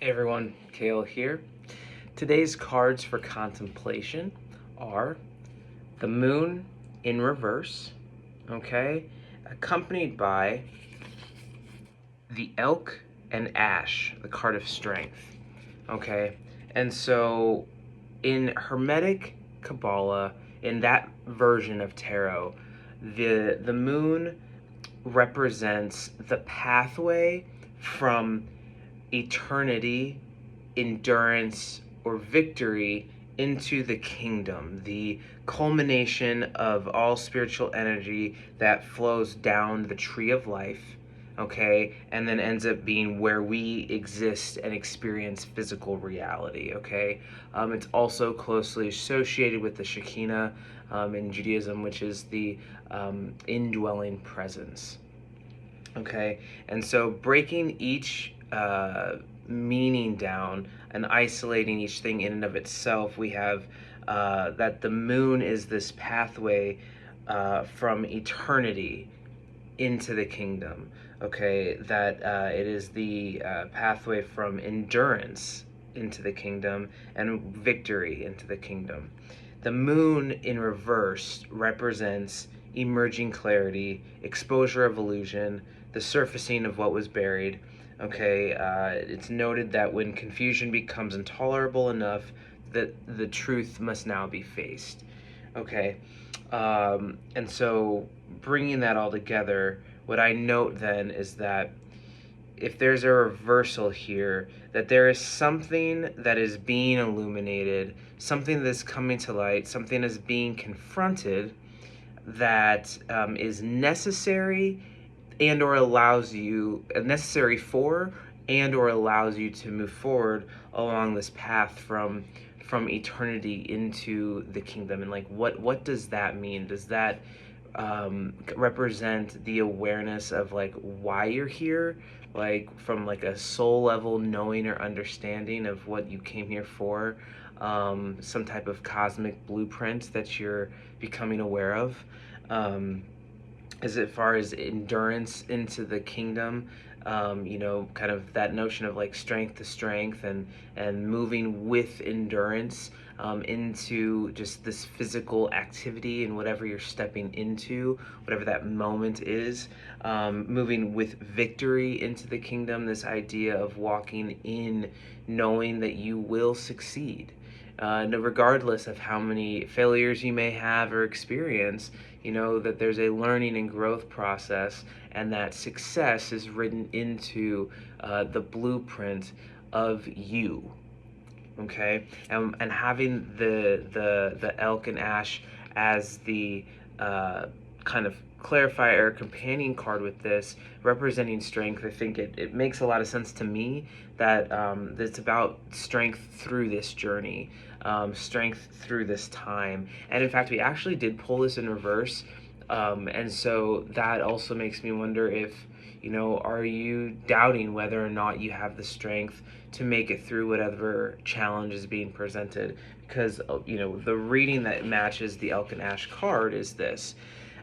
Hey everyone, Kale here. Today's cards for contemplation are the moon in reverse, okay, accompanied by the elk and ash, the card of strength, okay. And so in Hermetic Kabbalah, in that version of tarot, the moon represents the pathway from eternity, endurance, or victory into the kingdom, the culmination of all spiritual energy that flows down the tree of life, okay, and then ends up being where we exist and experience physical reality, okay. It's also closely associated with the Shekinah in Judaism, which is the indwelling presence. Okay, and so breaking each meaning down and isolating each thing in and of itself, we have that the moon is this pathway from eternity into the kingdom. Okay, that it is the pathway from endurance into the kingdom and victory into the kingdom. The moon in reverse represents emerging clarity, exposure of illusion, the surfacing of what was buried. Okay, it's noted that when confusion becomes intolerable enough, that the truth must now be faced. Okay, and so bringing that all together, what I note then is that if there's a reversal here, that there is something that is being illuminated, something that's coming to light, something is being confronted that is necessary and or allows you, necessary for and or allows you to move forward along this path from eternity into the kingdom. And like what does that mean? Does that represent the awareness of like why you're here, like from like a soul level knowing or understanding of what you came here for, some type of cosmic blueprint that you're becoming aware of, as far as endurance into the kingdom, kind of that notion of like strength to strength and moving with endurance into just this physical activity and whatever you're stepping into, whatever that moment is, moving with victory into the kingdom, this idea of walking in knowing that you will succeed. Regardless of how many failures you may have or experience, that there's a learning and growth process, and that success is written into the blueprint of you. Okay, and having the elk and ash as the kind of clarifier or companion card with this, representing strength, I think it makes a lot of sense to me that it's about strength through this journey, strength through this time. And in fact, we actually did pull this in reverse, and so that also makes me wonder if, are you doubting whether or not you have the strength to make it through whatever challenge is being presented? Because, the reading that matches the elk and ash card is this.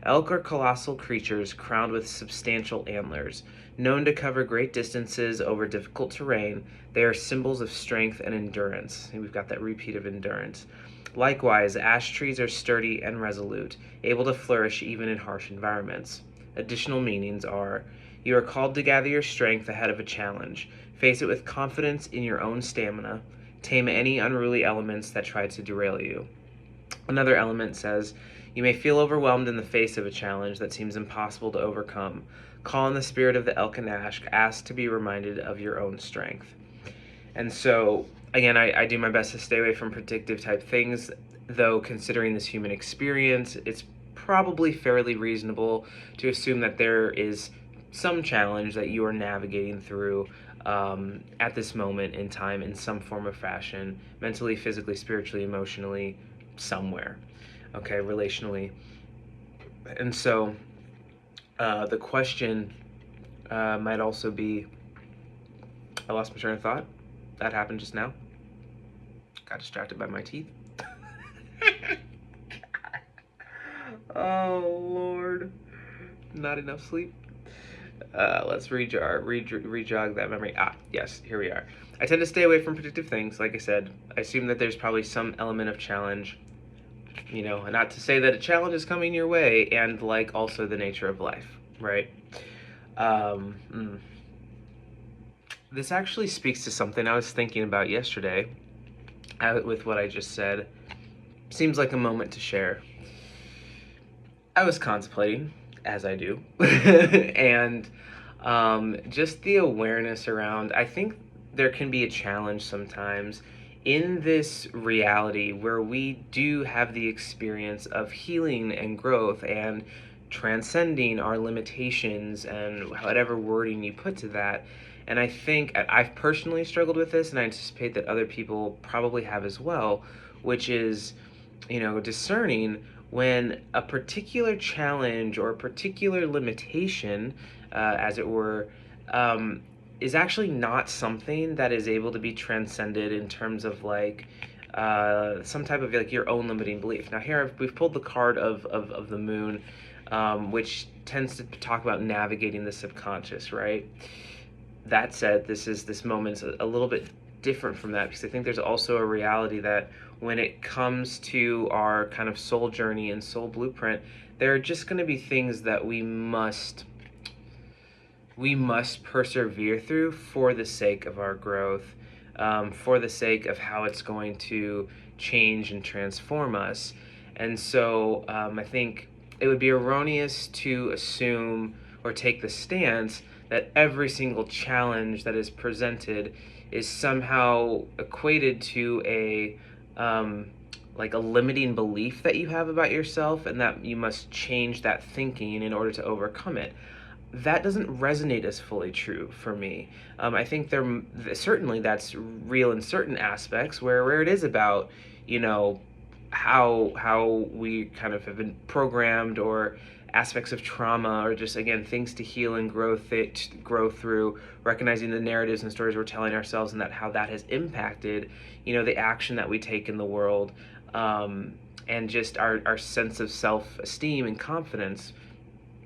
Elk are colossal creatures crowned with substantial antlers. Known to cover great distances over difficult terrain, they are symbols of strength and endurance. And we've got that repeat of endurance. Likewise, ash trees are sturdy and resolute, able to flourish even in harsh environments. Additional meanings are: you are called to gather your strength ahead of a challenge. Face it with confidence in your own stamina. Tame any unruly elements that try to derail you. Another element says, you may feel overwhelmed in the face of a challenge that seems impossible to overcome. Call on the spirit of the elk and ash, ask to be reminded of your own strength. And so, again, I do my best to stay away from predictive type things, though considering this human experience, it's probably fairly reasonable to assume that there is some challenge that you are navigating through at this moment in time in some form or fashion, mentally, physically, spiritually, emotionally, somewhere, okay, relationally. And so the question might also be, I lost my train of thought. That happened just now. Got distracted by my teeth. Oh, Lord. Not enough sleep. Let's rejog that memory. Yes, here we are. I tend to stay away from predictive things. Like I said, I assume that there's probably some element of challenge, and not to say that a challenge is coming your way, and like also the nature of life, right? Um, mm. This actually speaks to something I was thinking about yesterday with what I just said. Seems like a moment to share. I was contemplating, as I do, and just the awareness around, I think there can be a challenge sometimes in this reality where we do have the experience of healing and growth and transcending our limitations and whatever wording you put to that. And I think I've personally struggled with this, and I anticipate that other people probably have as well, which is, discerning when a particular challenge or a particular limitation, as it were, is actually not something that is able to be transcended in terms of like some type of like your own limiting belief. Now here we've pulled the card of the moon, which tends to talk about navigating the subconscious, right? That said, this moment's a little bit different from that, because I think there's also a reality that when it comes to our kind of soul journey and soul blueprint, there are just going to be things that we must persevere through for the sake of our growth, for the sake of how it's going to change and transform us. And so I think it would be erroneous to assume or take the stance that every single challenge that is presented is somehow equated to a like a limiting belief that you have about yourself, and that you must change that thinking in order to overcome it. That doesn't resonate as fully true for me. I think certainly that's real in certain aspects where it is about, how we kind of have been programmed, or aspects of trauma, or just again things to heal and grow through, recognizing the narratives and stories we're telling ourselves, and that how that has impacted the action that we take in the world, and just our sense of self-esteem and confidence,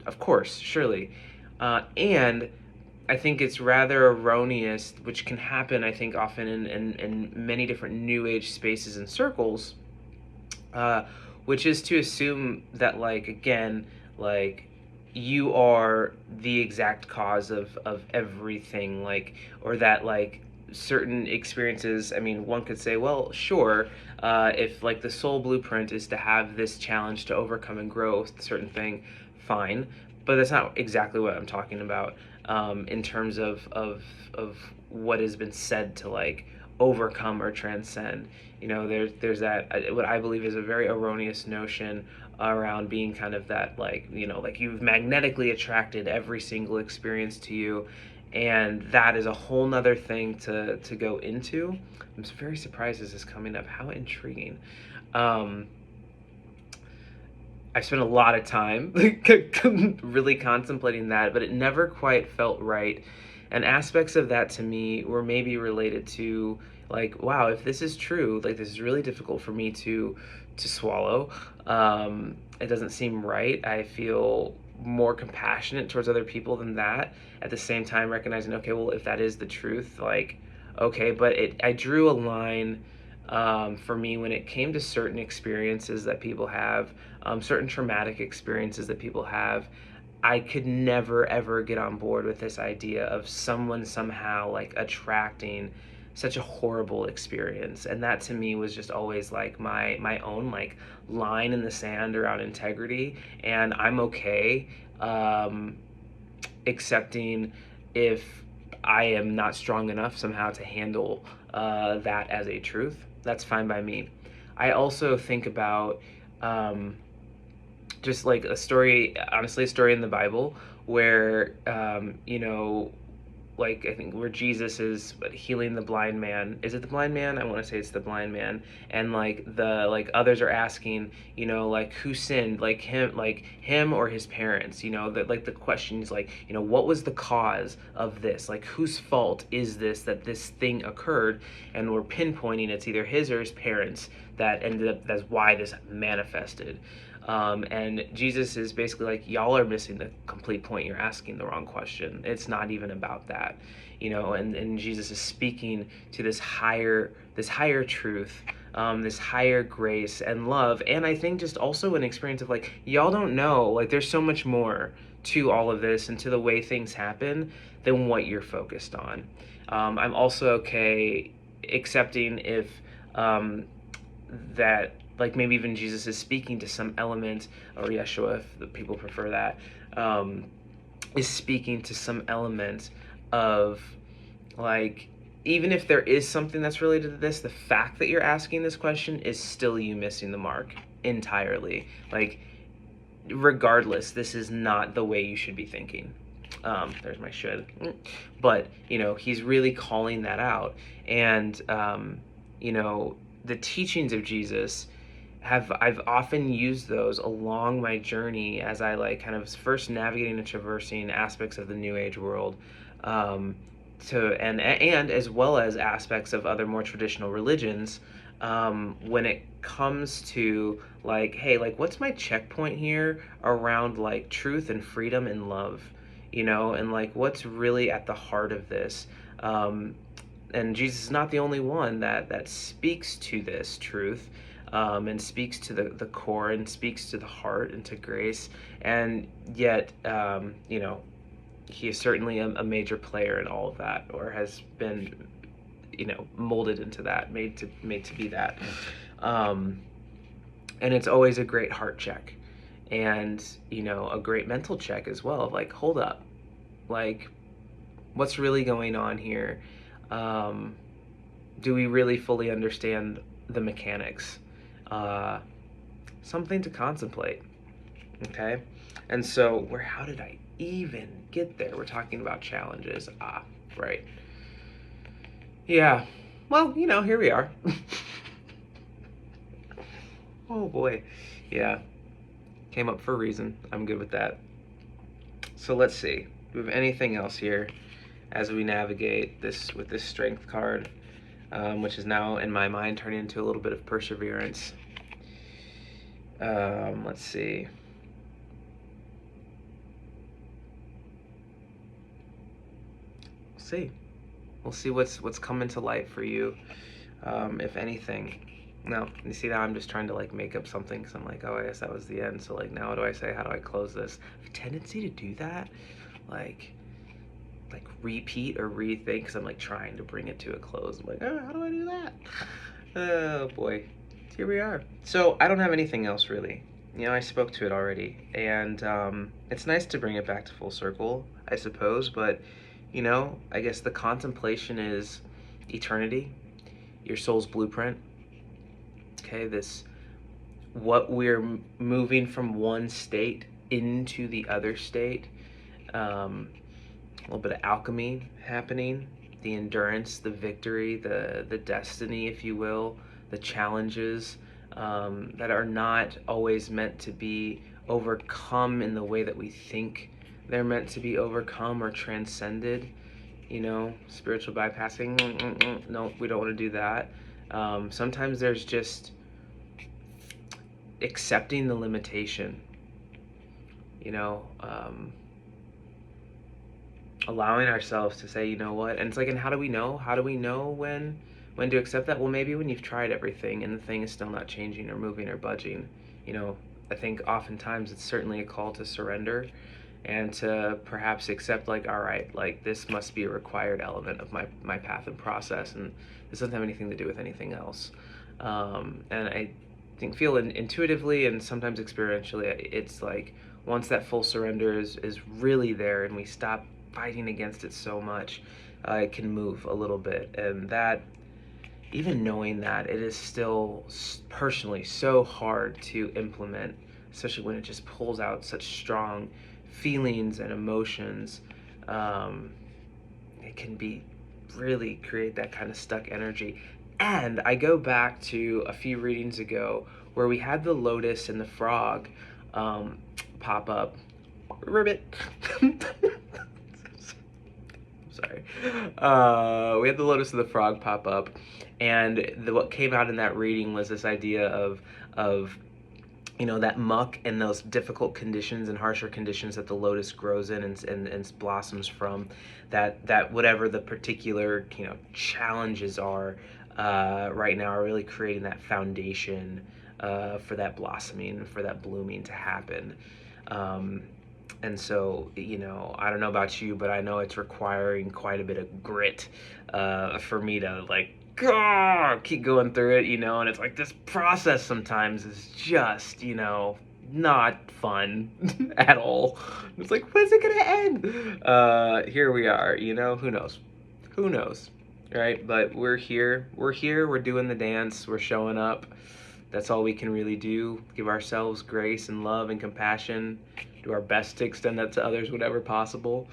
of course, surely. And I think it's rather erroneous, which can happen, I think, often in many different new age spaces and circles, which is to assume that, like, again, like, you are the exact cause of everything, like, or that, like, certain experiences, I mean, one could say, well, sure, if, like, the soul blueprint is to have this challenge to overcome and grow a certain thing, fine. But that's not exactly what I'm talking about, in terms of what has been said to, like, overcome or transcend. There's that, what I believe is a very erroneous notion around being kind of that, like, like you've magnetically attracted every single experience to you, and that is a whole nother thing to go into. I'm very surprised this is coming up. How intriguing. I spent a lot of time really contemplating that, but it never quite felt right. And aspects of that to me were maybe related to, like, wow, if this is true, like, this is really difficult for me to swallow. It doesn't seem right. I feel more compassionate towards other people than that. At the same time, recognizing, okay, well, if that is the truth, like, okay, but I drew a line, for me, when it came to certain experiences that people have, certain traumatic experiences that people have. I could never ever get on board with this idea of someone somehow, like, attracting such a horrible experience. And that to me was just always like my own, like, line in the sand around integrity. And I'm okay accepting if I am not strong enough somehow to handle that as a truth. That's fine by me. I also think about just like a story, honestly, a story in the Bible where, like, I think where Jesus is healing the blind man. Is it the blind man? I want to say it's the blind man. And like others are asking, like, who sinned, like him or his parents, that, like, the question is like, what was the cause of this? Like, whose fault is this that this thing occurred? And we're pinpointing it's either his or his parents that ended up, that's why this manifested. And Jesus is basically like, y'all are missing the complete point. You're asking the wrong question. It's not even about that, and Jesus is speaking to this higher truth, this higher grace and love. And I think just also an experience of like, y'all don't know, like there's so much more to all of this and to the way things happen than what you're focused on. I'm also okay accepting if that, like, maybe even Jesus is speaking to some element, or Yeshua, if the people prefer that, is speaking to some element of, like, even if there is something that's related to this, the fact that you're asking this question is still you missing the mark entirely. Like, regardless, this is not the way you should be thinking. There's my should. But, he's really calling that out. And, the teachings of Jesus I've often used those along my journey as I like kind of first navigating and traversing aspects of the New Age world, and as well as aspects of other more traditional religions, when it comes to like, hey, like what's my checkpoint here around like truth and freedom and love, and like what's really at the heart of this. And Jesus is not the only one that speaks to this truth, and speaks to the core and speaks to the heart and to grace. And yet, he is certainly a major player in all of that, or has been, molded into that, made to be that. And it's always a great heart check, and, a great mental check as well, of like, hold up, like, what's really going on here? Do we really fully understand the mechanics? Something to contemplate. Okay? And so, how did I even get there? We're talking about challenges. Right. Yeah. Well, here we are. Oh boy. Yeah. Came up for a reason. I'm good with that. So let's see. Do we have anything else here as we navigate this with this strength card, which is now in my mind turning into a little bit of perseverance? Let's see. We'll see what's coming to light for you, if anything. Now, you see, now I'm just trying to like make up something, because I'm like, oh, I guess that was the end. So like, now what do I say? How do I close this? I have a tendency to do that, like repeat or rethink, because I'm like trying to bring it to a close. I'm like, oh, how do I do that? Oh boy, here we are. So I don't have anything else really. I spoke to it already, and it's nice to bring it back to full circle, I suppose. But I guess the contemplation is eternity, your soul's blueprint. Okay, what we're moving from one state into the other state. A little bit of alchemy happening, the endurance, the victory, the destiny, if you will, the challenges that are not always meant to be overcome in the way that we think they're meant to be overcome or transcended. Spiritual bypassing. No, we don't want to do that. Sometimes there's just accepting the limitation. Allowing ourselves to say, what? And it's like, and how do we know? How do we know when to accept that? Well, maybe when you've tried everything and the thing is still not changing or moving or budging. I think oftentimes it's certainly a call to surrender and to perhaps accept, like, all right, like this must be a required element of my path and process, and this doesn't have anything to do with anything else. And I feel intuitively and sometimes experientially, it's like once that full surrender is really there and we stop fighting against it so much, it can move a little bit. And that, even knowing that, it is still personally so hard to implement, especially when it just pulls out such strong feelings and emotions. It can be really create that kind of stuck energy. And I go back to a few readings ago where we had the lotus and the frog pop up. Ribbit. Sorry. We had the lotus and the frog pop up, and what came out in that reading was this idea of you know, that muck and those difficult conditions and harsher conditions that the lotus grows in and blossoms from, that whatever the particular, you know, challenges are right now, are really creating that foundation for that blossoming, for that blooming to happen. And so, you know, I don't know about you, but I know it's requiring quite a bit of grit for me to like keep going through it, you know. And it's like this process sometimes is just, you know, not fun at all. It's like, when's it gonna end? Here we are, you know. Who knows? Who knows? Right? But we're here. We're here. We're doing the dance. We're showing up. That's all we can really do. Give ourselves grace and love and compassion. Do our best to extend that to others whenever possible.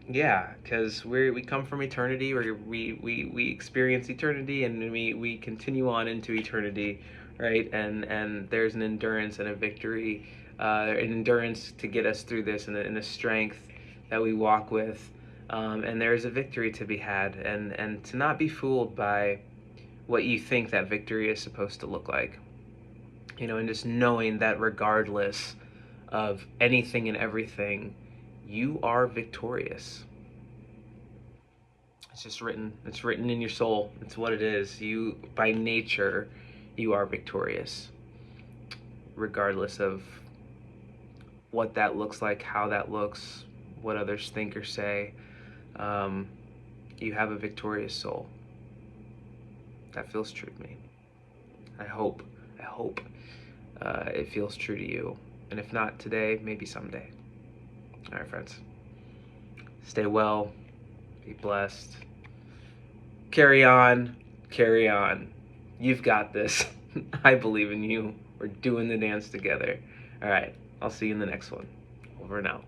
Yeah, because we come from eternity, we experience eternity, and we continue on into eternity, right? And there's an endurance and a victory, an endurance to get us through this, and a strength that we walk with, and there's a victory to be had, and to not be fooled by what you think that victory is supposed to look like, you know, and just knowing that regardless of anything and everything, you are victorious. It's just written. It's written in your soul. It's what it is. You, by nature, you are victorious, regardless of what that looks like, how that looks, what others think or say. You have a victorious soul. That feels true to me. I hope it feels true to you. And if not today, maybe someday. All right, friends. Stay well. Be blessed. Carry on. Carry on. You've got this. I believe in you. We're doing the dance together. All right. I'll see you in the next one. Over and out.